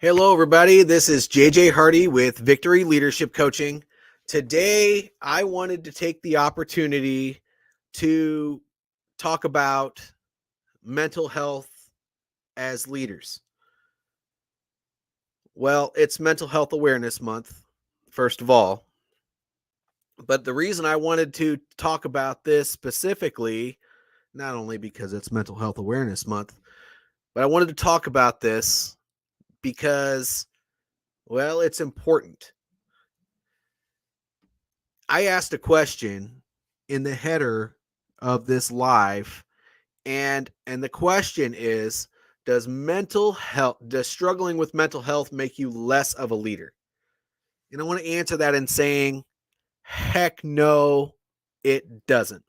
Hello, everybody. This is JJ Hardy with Victory Leadership Coaching. Today, I wanted to take the opportunity to talk about mental health as leaders. Well, it's Mental Health Awareness Month, first of all. But the reason I wanted to talk about this specifically, not only because it's Mental Health Awareness Month, but I wanted to talk about this because, well, it's important. I asked a question in the header of this live, and the question is, does struggling with mental health make you less of a leader? And I want to answer that in saying, heck no, it doesn't.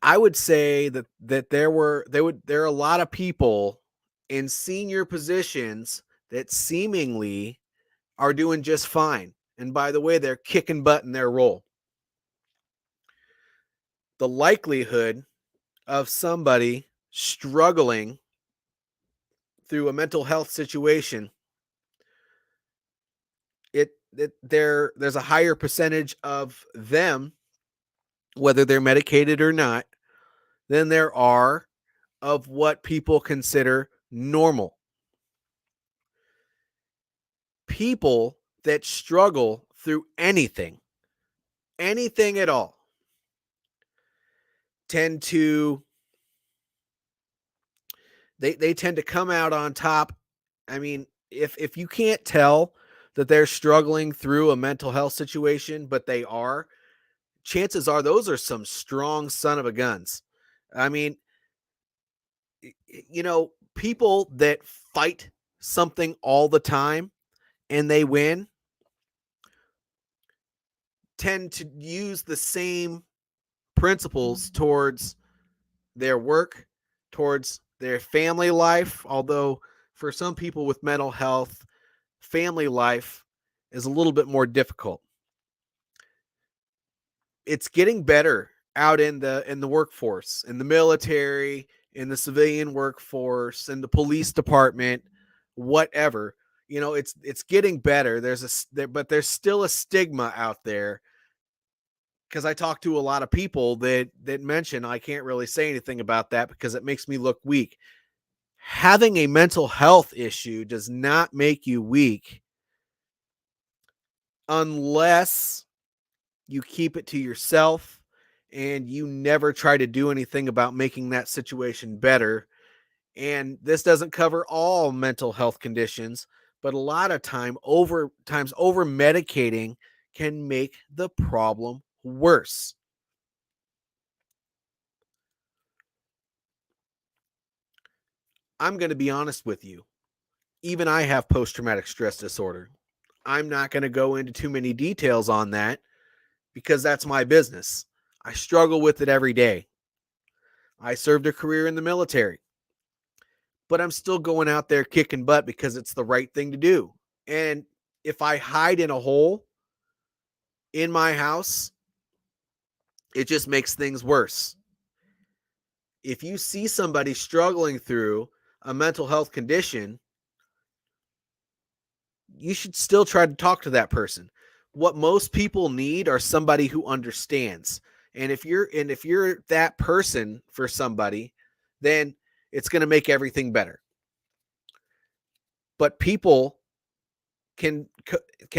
I would say that there are a lot of people in senior positions that seemingly are doing just fine. And by the way, they're kicking butt in their role. The likelihood of somebody struggling through a mental health situation, there's a higher percentage of them, whether they're medicated or not, than there are of what people consider normal. People that struggle through anything at all, tend to they tend to come out on top. I mean, if you can't tell that they're struggling through a mental health situation, but they are, chances are those are some strong son of a guns. I mean, people that fight something all the time and they win tend to use the same principles towards their work, towards their family life. Although for some people with mental health, family life is a little bit more difficult. It's getting better out in the workforce, in the military, in the civilian workforce, in the police department, whatever. It's getting better. But there's still a stigma out there, because I talk to a lot of people that mention I can't really say anything about that because it makes me look weak. Having a mental health issue does not make you weak unless you keep it to yourself and you never try to do anything about making that situation better. And this doesn't cover all mental health conditions, but a lot of times over medicating can make the problem worse. I'm going to be honest with you. Even I have post-traumatic stress disorder. I'm not going to go into too many details on that because that's my business. I struggle with it every day. I served a career in the military, but I'm still going out there kicking butt because it's the right thing to do. And if I hide in a hole in my house, it just makes things worse. If you see somebody struggling through a mental health condition, you should still try to talk to that person. What most people need are somebody who understands. And if you're that person for somebody, then it's going to make everything better. But people can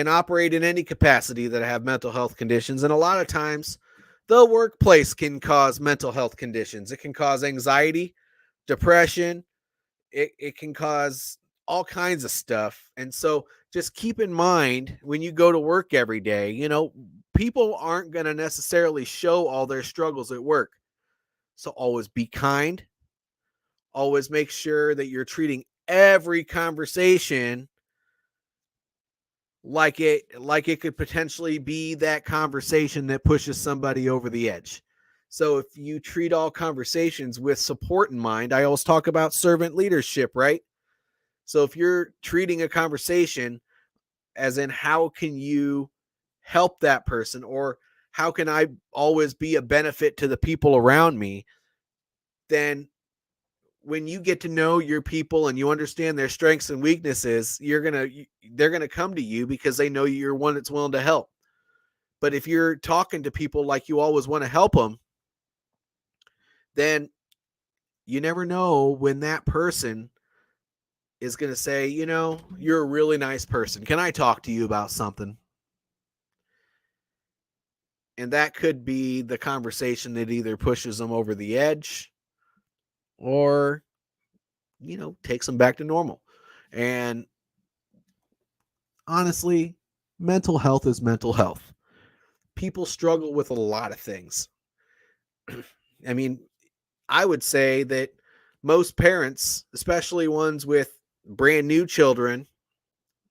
operate in any capacity that have mental health conditions, and a lot of times the workplace can cause mental health conditions. It can cause anxiety, depression, it can cause all kinds of stuff. And so just keep in mind when you go to work every day, people aren't going to necessarily show all their struggles at work. So always be kind. Always make sure that you're treating every conversation like it could potentially be that conversation that pushes somebody over the edge. So if you treat all conversations with support in mind, I always talk about servant leadership, right? So if you're treating a conversation as in how can you help that person, or how can I always be a benefit to the people around me, then when you get to know your people and you understand their strengths and weaknesses, they're going to come to you because they know you're one that's willing to help. But if you're talking to people like you always want to help them, then you never know when that person is going to say, you're a really nice person. Can I talk to you about something? And that could be the conversation that either pushes them over the edge or, takes them back to normal. And honestly, mental health is mental health. People struggle with a lot of things. I mean, I would say that most parents, especially ones with brand new children,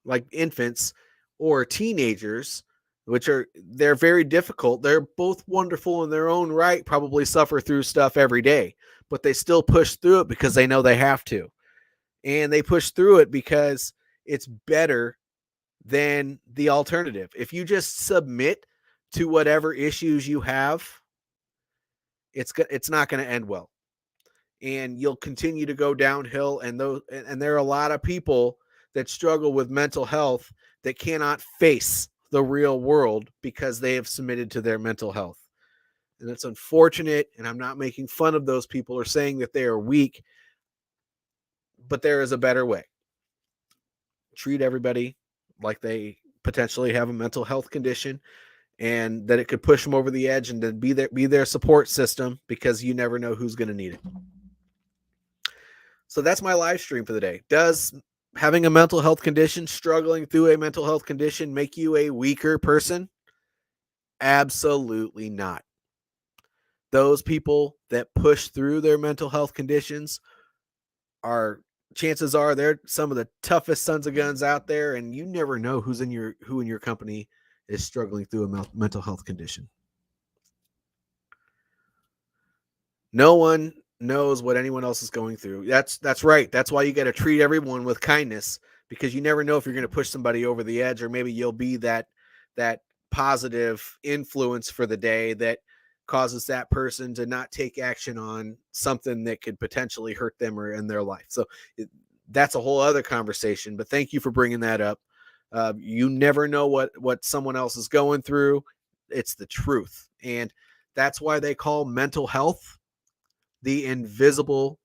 like infants or teenagers, they're very difficult. They're both wonderful in their own right, probably suffer through stuff every day, but they still push through it because they know they have to. And they push through it because it's better than the alternative. If you just submit to whatever issues you have, it's not going to end well. And you'll continue to go downhill, and there are a lot of people that struggle with mental health that cannot face the real world because they have submitted to their mental health. And it's unfortunate, and I'm not making fun of those people or saying that they are weak, but there is a better way. Treat everybody like they potentially have a mental health condition, and that it could push them over the edge, and then be their support system, because you never know who's going to need it. So that's my live stream for the day. Does having a mental health condition, struggling through a mental health condition, make you a weaker person? Absolutely not. Those people that push through their mental health conditions chances are they're some of the toughest sons of guns out there, and you never know who in your company is struggling through a mental health condition. No one knows what anyone else is going through. That's right. That's why you got to treat everyone with kindness, because you never know if you're going to push somebody over the edge, or maybe you'll be that positive influence for the day that causes that person to not take action on something that could potentially hurt them or in their life. So that's a whole other conversation, but thank you for bringing that up. You never know what someone else is going through. It's the truth. And that's why they call mental health the invisible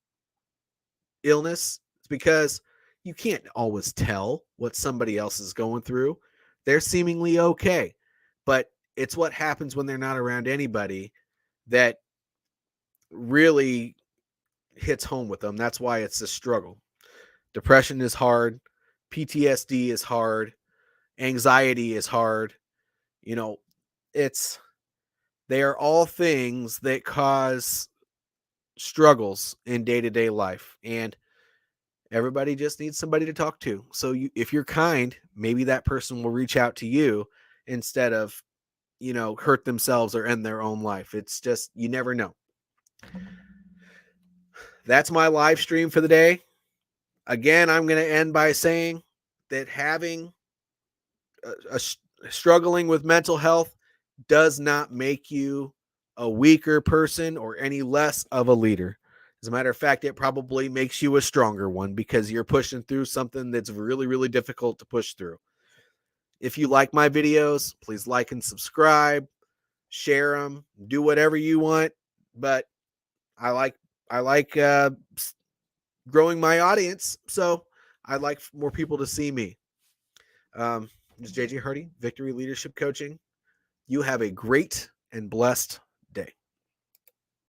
illness. It's because you can't always tell what somebody else is going through. They're seemingly okay, but it's what happens when they're not around anybody that really hits home with them. That's why it's a struggle. Depression is hard. PTSD is hard. Anxiety is hard. They are all things that cause struggles in day-to-day life, and everybody just needs somebody to talk to. So if you're kind, maybe that person will reach out to you instead of hurt themselves or end their own life. It's just, you never know. That's my live stream for the day. Again, I'm going to end by saying that having struggling with mental health does not make you a weaker person or any less of a leader. As a matter of fact, it probably makes you a stronger one, because you're pushing through something that's really, really difficult to push through. If you like my videos, please like and subscribe, share them, do whatever you want. But I like growing my audience, so I'd like more people to see me. This is JJ Hardy, Victory Leadership Coaching. You have a great and blessed